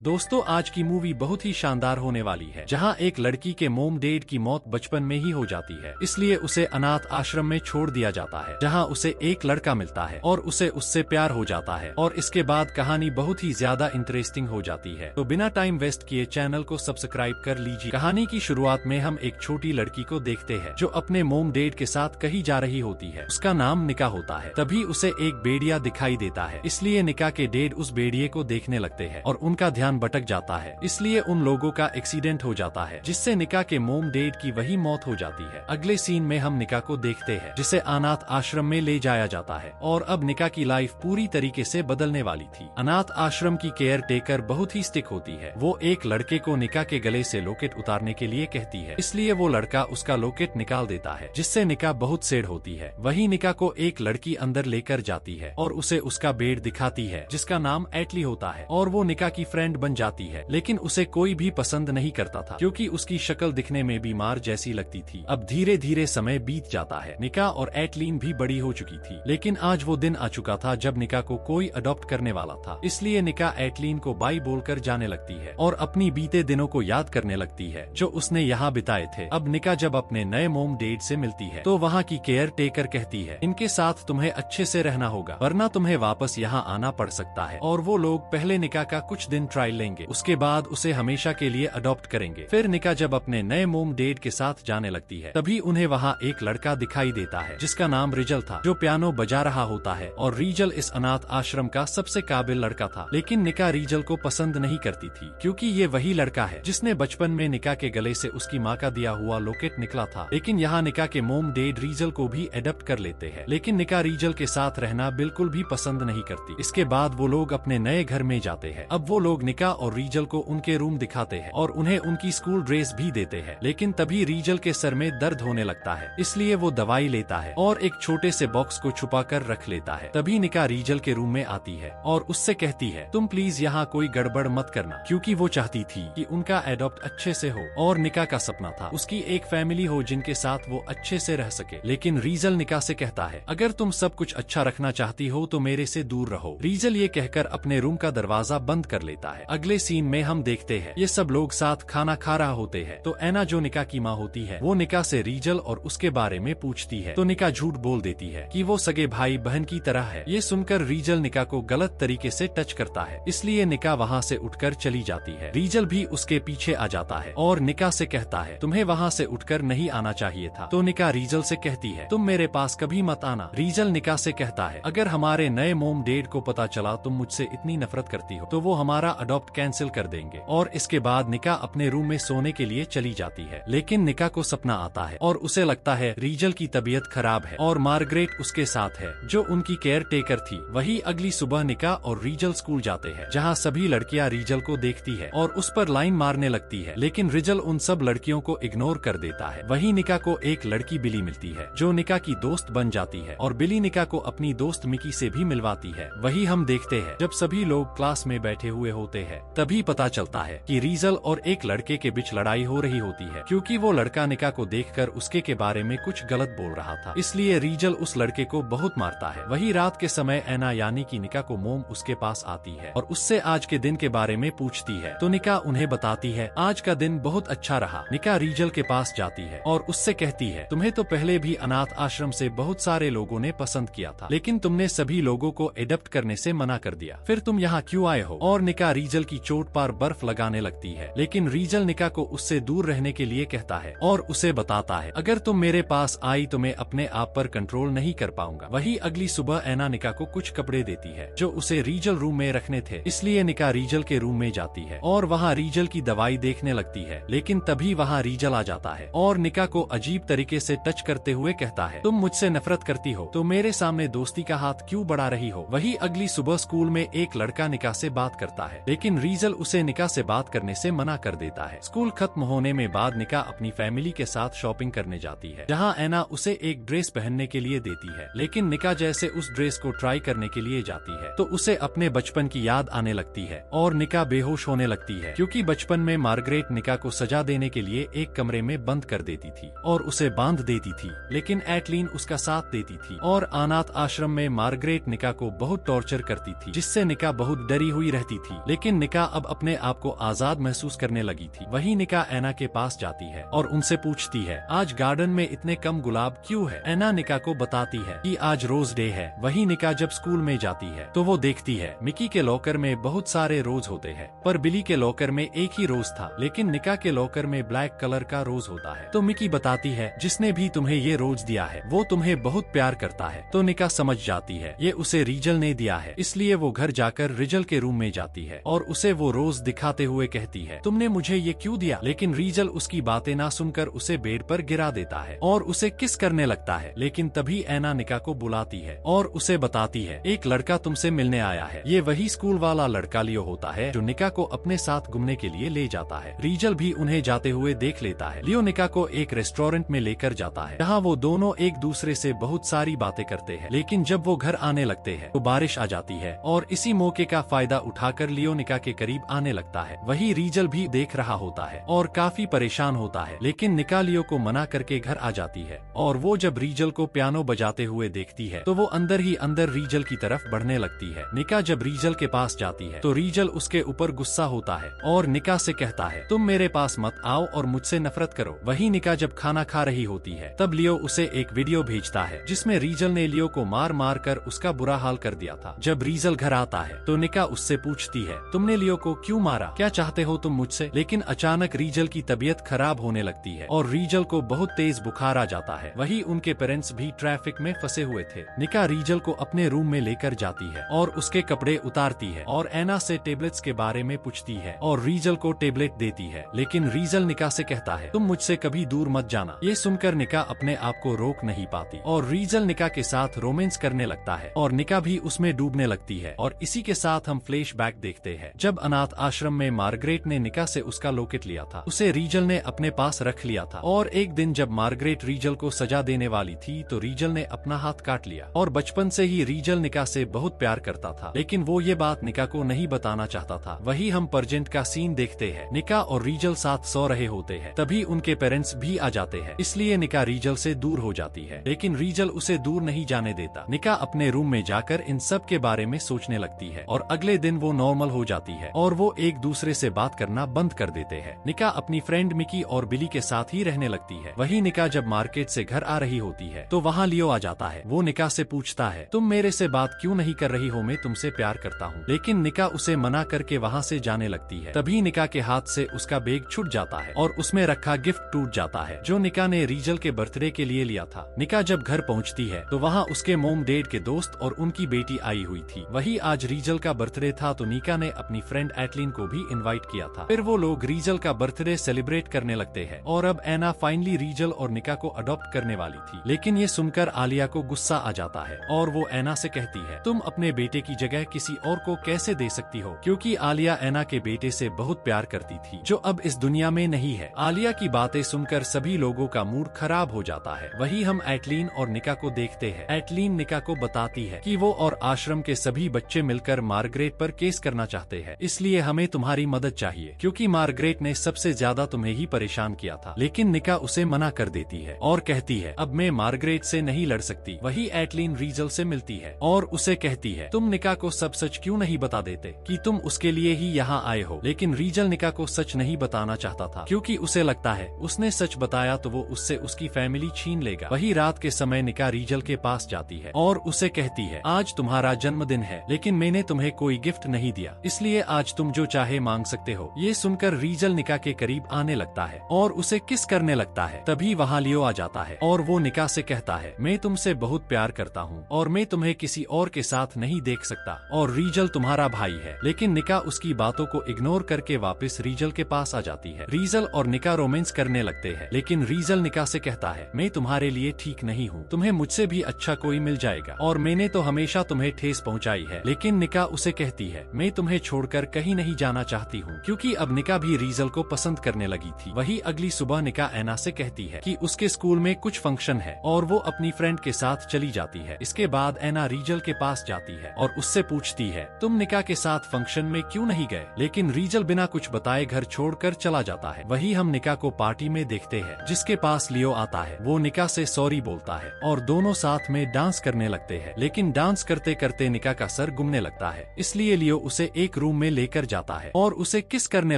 दोस्तों, आज की मूवी बहुत ही शानदार होने वाली है, जहां एक लड़की के मोम डैड की मौत बचपन में ही हो जाती है, इसलिए उसे अनाथ आश्रम में छोड़ दिया जाता है, जहां उसे एक लड़का मिलता है और उसे उससे प्यार हो जाता है। और इसके बाद कहानी बहुत ही ज्यादा इंटरेस्टिंग हो जाती है। तो बिना टाइम वेस्ट किए चैनल को सब्सक्राइब कर लीजिए। कहानी की शुरुआत में हम एक छोटी लड़की को देखते हैं जो अपने मोम डैड के साथ कहीं जा रही होती है। उसका नाम निका होता है। तभी उसे एक भेड़िया दिखाई देता है, इसलिए निका के डैड उस भेड़िए को देखने लगते हैं और उनका ध्यान भटक जाता है, इसलिए उन लोगों का एक्सीडेंट हो जाता है, जिससे निका के मोम डैड की वही मौत हो जाती है। अगले सीन में हम निका को देखते हैं, जिसे अनाथ आश्रम में ले जाया जाता है और अब निका की लाइफ पूरी तरीके से बदलने वाली थी। अनाथ आश्रम की केयर टेकर बहुत ही स्टिक होती है। वो एक लड़के को निका के गले से लॉकेट उतारने के लिए कहती है, इसलिए वो लड़का उसका लॉकेट निकाल देता है, जिससे निका बहुत सैड होती है। वही निका को एक लड़की अंदर लेकर जाती है और उसे उसका बेड दिखाती है, जिसका नाम एटली होता है, और वो निका की फ्रेंड बन जाती है। लेकिन उसे कोई भी पसंद नहीं करता था, क्योंकि उसकी शक्ल दिखने में बीमार जैसी लगती थी। अब धीरे धीरे समय बीत जाता है। निका और एटलीन भी बड़ी हो चुकी थी, लेकिन आज वो दिन आ चुका था जब निका को कोई अडॉप्ट करने वाला था। इसलिए निका एटलीन को बाय बोलकर जाने लगती है और अपनी बीते दिनों को याद करने लगती है जो उसने यहाँ बिताए थे। अब निका जब अपने नए मोम डैड से मिलती है तो वहाँ की केयर टेकर कहती है, इनके साथ तुम्हें अच्छे से रहना होगा, वरना तुम्हें वापस यहाँ आना पड़ सकता है। और वो लोग पहले निका का कुछ दिन ट्रायल लेंगे, उसके बाद उसे हमेशा के लिए अडॉप्ट करेंगे। फिर निका जब अपने नए मोम डैड के साथ जाने लगती है, तभी उन्हें वहाँ एक लड़का दिखाई देता है जिसका नाम रिजल था, जो पियानो बजा रहा होता है। और रिजल इस अनाथ आश्रम का सबसे काबिल लड़का था, लेकिन निका रिजल को पसंद नहीं करती थी, क्योंकि ये वही लड़का है जिसने बचपन में निका के गले से उसकी माँ का दिया हुआ लॉकेट निकला था। लेकिन यहाँ निका के मोम डैड रिजल को भी एडॉप्ट कर लेते हैं, लेकिन निका रिजल के साथ रहना बिल्कुल भी पसंद नहीं करती। इसके बाद वो लोग अपने नए घर में जाते हैं। अब वो लोग निका और रिजल को उनके रूम दिखाते हैं और उन्हें उनकी स्कूल ड्रेस भी देते हैं। लेकिन तभी रिजल के सर में दर्द होने लगता है, इसलिए वो दवाई लेता है और एक छोटे से बॉक्स को छुपा कर रख लेता है। तभी निका रिजल के रूम में आती है और उससे कहती है, तुम प्लीज यहाँ कोई गड़बड़ मत करना, क्योंकि वो चाहती थी कि उनका एडॉप्ट अच्छे से हो। और निका का सपना था उसकी एक फैमिली हो जिनके साथ वो अच्छे से रह सके। लेकिन रिजल निका से कहता है, अगर तुम सब कुछ अच्छा रखना चाहती हो तो मेरे से दूर रहो। रिजल ये कहकर अपने रूम का दरवाजा बंद कर लेता है। अगले सीन में हम देखते हैं ये सब लोग साथ खाना खा रहा होते हैं। तो ऐना, जो निका की माँ होती है, वो निका से रिजल और उसके बारे में पूछती है, तो निका झूठ बोल देती है कि वो सगे भाई बहन की तरह है। ये सुनकर रिजल निका को गलत तरीके से टच करता है, इसलिए निका वहाँ से उठकर चली जाती है। रिजल भी उसके पीछे आ जाता है और निका से कहता है, तुम्हें वहाँ से उठकर नहीं आना चाहिए था। तो निका रिजल से कहती है, तुम मेरे पास कभी मत आना। रिजल निका से कहता है, अगर हमारे नए मोम डैड को पता चला तुम मुझसे इतनी नफरत करती हो तो वो हमारा अडॉप्ट कैंसिल कर देंगे। और इसके बाद निका अपने रूम में सोने के लिए चली जाती है। लेकिन निका को सपना आता है और उसे लगता है रिजल की तबीयत खराब है और मार्गरेट उसके साथ है, जो उनकी केयर टेकर थी। वही अगली सुबह निका और रिजल स्कूल जाते हैं, जहाँ सभी लड़कियाँ रिजल को देखती है और उस पर लाइन मारने लगती है, लेकिन रिजल उन सब लड़कियों को इग्नोर कर देता है। वही निका को एक लड़की बिली मिलती है, जो निका की दोस्त बन जाती है और बिली निका को अपनी दोस्त मिकी से भी मिलवाती है। वही हम देखते हैं जब सभी लोग क्लास में बैठे हुए होते हैं, तभी पता चलता है कि रिजल और एक लड़के के बीच लड़ाई हो रही होती है, क्योंकि वो लड़का निका को देखकर उसके के बारे में कुछ गलत बोल रहा था। इसलिए रिजल उस लड़के को बहुत मारता है। वही रात के समय ऐना यानी कि निका को मोम उसके पास आती है और उससे आज के दिन के बारे में पूछती है। तो निका उन्हें बताती है, आज का दिन बहुत अच्छा रहा। निका रिजल के पास जाती है और उससे कहती है, तुम्हें तो पहले भी अनाथ आश्रम से बहुत सारे लोगों ने पसंद किया था, लेकिन तुमने सभी लोगों को एडॉप्ट करने से मना कर दिया, फिर तुम यहाँ क्यों आए हो? और निका रिजल की चोट पर बर्फ लगाने लगती है, लेकिन रिजल निका को उससे दूर रहने के लिए कहता है और उसे बताता है, अगर तुम मेरे पास आई तो मैं अपने आप पर कंट्रोल नहीं कर पाऊंगा। वही अगली सुबह ऐना निका को कुछ कपड़े देती है जो उसे रिजल रूम में रखने थे, इसलिए निका रिजल के रूम में जाती है और वहाँ रिजल की दवाई देखने लगती है। लेकिन तभी वहाँ रिजल आ जाता है और निका को अजीब तरीके से टच करते हुए कहता है, तुम मुझसे नफरत करती हो तो मेरे सामने दोस्ती का हाथ क्यों बढ़ा रही हो? वही अगली सुबह स्कूल में एक लड़का निका से बात करता है, लेकिन रिजल उसे निका से बात करने से मना कर देता है। स्कूल खत्म होने में बाद निका अपनी फैमिली के साथ शॉपिंग करने जाती है, जहाँ ऐना उसे एक ड्रेस पहनने के लिए देती है। लेकिन निका जैसे उस ड्रेस को ट्राई करने के लिए जाती है तो उसे अपने बचपन की याद आने लगती है और निका बेहोश होने लगती है, क्योंकि बचपन में मार्गरेट निका को सजा देने के लिए एक कमरे में बंद कर देती थी और उसे बांध देती थी। लेकिन एटलीन उसका साथ देती थी और अनाथ आश्रम में मार्गरेट निका को बहुत टॉर्चर करती थी, जिससे निका बहुत डरी हुई रहती थी। लेकिन लेकिन निका अब अपने आप को आजाद महसूस करने लगी थी। वही निका एना के पास जाती है और उनसे पूछती है, आज गार्डन में इतने कम गुलाब क्यों है? एना निका को बताती है कि आज रोज डे है। वही निका जब स्कूल में जाती है तो वो देखती है मिकी के लॉकर में बहुत सारे रोज होते हैं, पर बिली के लॉकर में एक ही रोज था, लेकिन निका के लॉकर में ब्लैक कलर का रोज होता है। तो मिकी बताती है, जिसने भी तुम्हें ये रोज दिया है वो तुम्हें बहुत प्यार करता है। तो निका समझ जाती है ये उसे रीजल ने दिया है, इसलिए वो घर जाकर रीजल के रूम में जाती है और उसे वो रोज दिखाते हुए कहती है, तुमने मुझे ये क्यों दिया? लेकिन रीजल उसकी बातें ना सुनकर उसे बेड पर गिरा देता है और उसे किस करने लगता है। लेकिन तभी एना निका को बुलाती है और उसे बताती है, एक लड़का तुमसे मिलने आया है। ये वही स्कूल वाला लड़का लियो होता है जो निका को अपने साथ घूमने के लिए ले जाता है। रीजल भी उन्हें जाते हुए देख लेता है। लियो निका को एक रेस्टोरेंट में लेकर जाता है जहाँ वो दोनों एक दूसरे से बहुत सारी बातें करते हैं। लेकिन जब वो घर आने लगते हैं तो बारिश आ जाती है और इसी मौके का फायदा उठाकर लियो निका के करीब आने लगता है। वही रीजल भी देख रहा होता है और काफी परेशान होता है, लेकिन निका लियो को मना करके घर आ जाती है और वो जब रीजल को पियानो बजाते हुए देखती है तो वो अंदर ही अंदर रीजल की तरफ बढ़ने लगती है। निका जब रीजल के पास जाती है तो रीजल उसके ऊपर गुस्सा होता है और निका से कहता है, तुम मेरे पास मत आओ और मुझसे नफरत करो। वही निका जब खाना खा रही होती है तब लियो उसे एक वीडियो भेजता है जिसमें रीजल ने लियो को मार मार कर उसका बुरा हाल कर दिया था। जब रीजल घर आता है तो निका उससे पूछती है, तुमने लियो को क्यों मारा? क्या चाहते हो तुम मुझसे? लेकिन अचानक रीजल की तबीयत खराब होने लगती है और रीजल को बहुत तेज बुखार आ जाता है। वही उनके पेरेंट्स भी ट्रैफिक में फंसे हुए थे। निका रीजल को अपने रूम में लेकर जाती है और उसके कपड़े उतारती है और एना से टेबलेट्स के बारे में पूछती है और रीजल को टेबलेट देती है। लेकिन रीजल निका से कहता है, तुम मुझसे कभी दूर मत जाना। ये सुनकर निका अपने आप को रोक नहीं पाती और रीजल निका के साथ रोमांस करने लगता है और निका भी उसमें डूबने लगती है। और इसी के साथ हम फ्लैशबैक देखते हैं जब अनाथ आश्रम में मार्गरेट ने निका से उसका लॉकेट लिया था, उसे रीजल ने अपने पास रख लिया था। और एक दिन जब मार्गरेट रीजल को सजा देने वाली थी तो रीजल ने अपना हाथ काट लिया। और बचपन से ही रीजल निका से बहुत प्यार करता था, लेकिन वो ये बात निका को नहीं बताना चाहता था। वही हम प्रेजेंट का सीन देखते हैं। निका और रीजल साथ सो रहे होते हैं, तभी उनके पेरेंट्स भी आ जाते हैं, इसलिए निका रीजल से दूर हो जाती है। लेकिन रीजल उसे दूर नहीं जाने देता। निका अपने रूम में जाकर इन सब के बारे में सोचने लगती है और अगले दिन वो नॉर्मल हो जाती है और वो एक दूसरे से बात करना बंद कर देते हैं। निका अपनी फ्रेंड मिकी और बिली के साथ ही रहने लगती है। वही निका जब मार्केट से घर आ रही होती है तो वहाँ लियो आ जाता है। वो निका से पूछता है, तुम मेरे से बात क्यों नहीं कर रही हो? मैं तुमसे प्यार करता हूँ। लेकिन निका उसे मना करके वहाँ से जाने लगती है। तभी निका के हाथ से उसका बैग छूट जाता है और उसमें रखा गिफ्ट टूट जाता है जो निका ने रीजल के बर्थडे के लिए लिया था। निका जब घर पहुँचती है तो वहाँ उसके मोम डैड के दोस्त और उनकी बेटी आई हुई थी। वही आज रीजल का बर्थडे था तो निका ने अपनी फ्रेंड एटलिन को भी इनवाइट किया था। फिर वो लोग रीजल का बर्थडे सेलिब्रेट करने लगते हैं और अब एना फाइनली रीजल और निका को अडॉप्ट करने वाली थी। लेकिन ये सुनकर आलिया को गुस्सा आ जाता है और वो एना से कहती है, तुम अपने बेटे की जगह किसी और को कैसे दे सकती हो? क्योंकि आलिया एना के बेटे से बहुत प्यार करती थी जो अब इस दुनिया में नहीं है। आलिया की बातें सुनकर सभी लोगों का मूड खराब हो जाता है। वही हम एटलीन और निका को देखते हैं। एटलीन निका को बताती है कि वो और आश्रम के सभी बच्चे मिलकर मार्गरेट पर केस करना चाहते हैं, इसलिए हमें तुम्हारी मदद चाहिए क्योंकि मार्गरेट ने सबसे ज्यादा तुम्हें ही परेशान किया था। लेकिन निका उसे मना कर देती है और कहती है, अब मैं मार्गरेट से नहीं लड़ सकती। वही एटलीन रीजल से मिलती है और उसे कहती है, तुम निका को सब सच क्यों नहीं बता देते कि तुम उसके लिए ही यहाँ आए हो? लेकिन रीजल निका को सच नहीं बताना चाहता था क्योंकि उसे लगता है उसने सच बताया तो वो उससे उसकी फैमिली छीन लेगा। वही रात के समय निका रीजल के पास जाती है और उसे कहती है, आज तुम्हारा जन्मदिन है लेकिन मैंने तुम्हें कोई गिफ्ट नहीं दिया, इसलिए आज तुम जो चाहे मांग सकते हो। ये सुनकर रीजल निका के करीब आने लगता है और उसे किस करने लगता है। तभी वहाँ लियो आ जाता है और वो निका से कहता है, मैं तुमसे बहुत प्यार करता हूँ और मैं तुम्हें किसी और के साथ नहीं देख सकता और रीजल तुम्हारा भाई है। लेकिन निका उसकी बातों को इग्नोर करके वापस रीजल के पास आ जाती है। रीजल और निका रोमांस करने लगते हैं, लेकिन रीजल निका से कहता है, मैं तुम्हारे लिए ठीक नहीं हूँ, तुम्हें मुझसे भी अच्छा कोई मिल जाएगा और मैंने तो हमेशा तुम्हें ठेस पहुँचाई है। लेकिन निका उसे कहती है, मैं तुम्हें छोड़कर कहीं नहीं जाना चाहती हूँ, क्योंकि अब निका भी रीजल को पसंद करने लगी थी। वही अगली सुबह निका एना से कहती है कि उसके स्कूल में कुछ फंक्शन है और वो अपनी फ्रेंड के साथ चली जाती है। इसके बाद एना रीजल के पास जाती है और उससे पूछती है, तुम निका के साथ फंक्शन में क्यों नहीं गए? लेकिन रीजल बिना कुछ बताए घर छोड़कर चला जाता है। वही हम निका को पार्टी में देखते हैं जिसके पास लियो आता है। वो निका से सॉरी बोलता है और दोनों साथ में डांस करने लगते हैं। लेकिन डांस करते करते निका का सर घूमने लगता है, इसलिए लियो उसे एक रूम में लेकर जाता है और उसे किस करने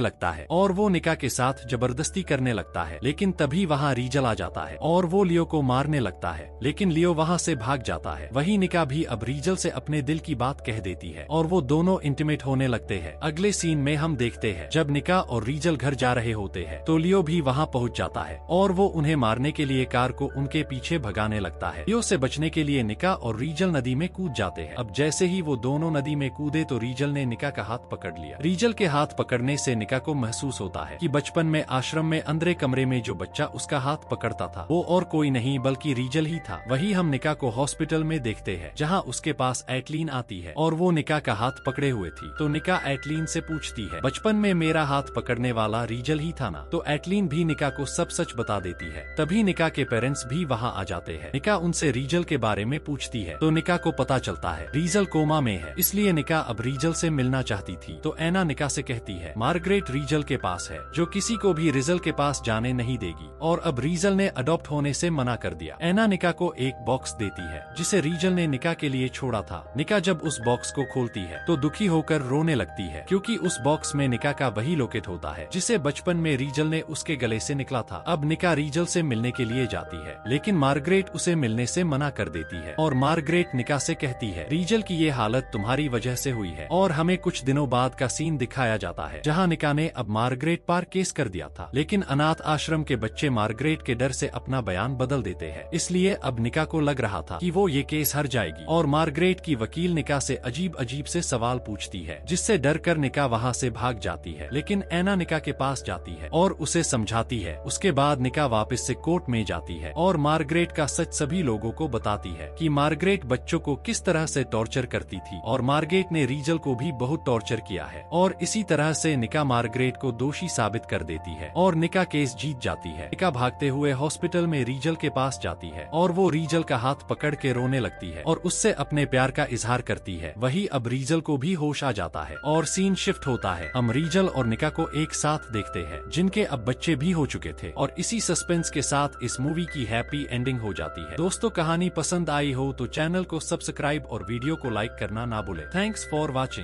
लगता है और वो निका के साथ जबरदस्ती करने लगता है। लेकिन तभी वहाँ रीजल आ जाता है और वो लियो को मारने लगता है, लेकिन लियो वहाँ से भाग जाता है। वही निका भी अब रीजल से अपने दिल की बात कह देती है और वो दोनों इंटीमेट होने लगते हैं। अगले सीन में हम देखते हैं जब निका और रीजल घर जा रहे होते हैं तो लियो भी वहाँ पहुँच जाता है और वो उन्हें मारने के लिए कार को उनके पीछे भगाने लगता है। लियो से बचने के लिए निका और रीजल नदी में कूद जाते हैं। अब जैसे ही वो दोनों नदी में कूदे तो रीजल ने निका का हाथ पकड़ लिया। रीजल के हाथ पकड़ने से निका को महसूस होता है कि बचपन में आश्रम में अंदर कमरे में जो बच्चा उसका हाथ पकड़ता था वो और कोई नहीं बल्कि रीजल ही था। वही हम निका को हॉस्पिटल में देखते हैं जहाँ उसके पास एटलीन आती है और वो निका का हाथ पकड़े हुए थी। तो निका एटलीन से पूछती है, बचपन में मेरा हाथ पकड़ने वाला रीजल ही था ना? तो एटलीन भी निका को सब सच बता देती है। तभी निका के पेरेंट्स भी वहाँ आ जाते हैं। निका उनसे रीजल के बारे में पूछती है तो निका को पता चलता है रीजल कोमा में है, इसलिए निका अब रीजल से मिलना चाहती थी। तो एना निका से कहती है मार्गरेट रीजल के पास है जो किसी को भी रीजल के पास जाने नहीं देगी और अब रीजल ने अडॉप्ट होने से मना कर दिया। एना निका को एक बॉक्स देती है जिसे रीजल ने निका के लिए छोड़ा था। निका जब उस बॉक्स को खोलती है तो दुखी होकर रोने लगती है क्योंकि उस बॉक्स में निका का वही लॉकेट होता है जिसे बचपन में रीजल ने उसके गले से निकला था। अब निका रीजल से मिलने के लिए जाती है लेकिन मार्गरेट उसे मिलने से मना कर देती है और मार्गरेट निका से कहती है रीजल की ये हालत तुम्हारी वजह से हुई है। और हमें कुछ दिनों बाद का सीन दिखाया जाता है जहाँ निका ने अब मार्गरेट पर केस कर दिया था, लेकिन अनाथ आश्रम के बच्चे मार्गरेट के डर से अपना बयान बदल देते हैं। इसलिए अब निका को लग रहा था कि वो ये केस हार जाएगी और मार्गरेट की वकील निका से अजीब अजीब से सवाल पूछती है जिससे डर कर निका वहाँ से भाग जाती है। लेकिन एना निका के पास जाती है और उसे समझाती है। उसके बाद निका वापस से कोर्ट में जाती है और मार्गरेट का सच सभी लोगों को बताती है कि मार्गरेट बच्चों को किस तरह से टॉर्चर करती थी और मार्गरेट ने रीजल को भी बहुत टॉर्चर किया है। और इसी तरह से निका मार्गरेट को दोषी साबित कर देती है और निका केस जीत जाती है। निका भागते हुए हॉस्पिटल में रीजल के पास जाती है और वो रीजल का हाथ पकड़ के रोने लगती है और उससे अपने प्यार का इजहार करती है। वही अब रीजल को भी होश आ जाता है और सीन शिफ्ट होता है। हम रीजल और निका को एक साथ देखते हैं जिनके अब बच्चे भी हो चुके थे और इसी सस्पेंस के साथ इस मूवी की हैप्पी एंडिंग हो जाती है। दोस्तों कहानी पसंद आई हो तो चैनल को सब्सक्राइब और वीडियो को लाइक करना ना भूलें। Thanks for watching.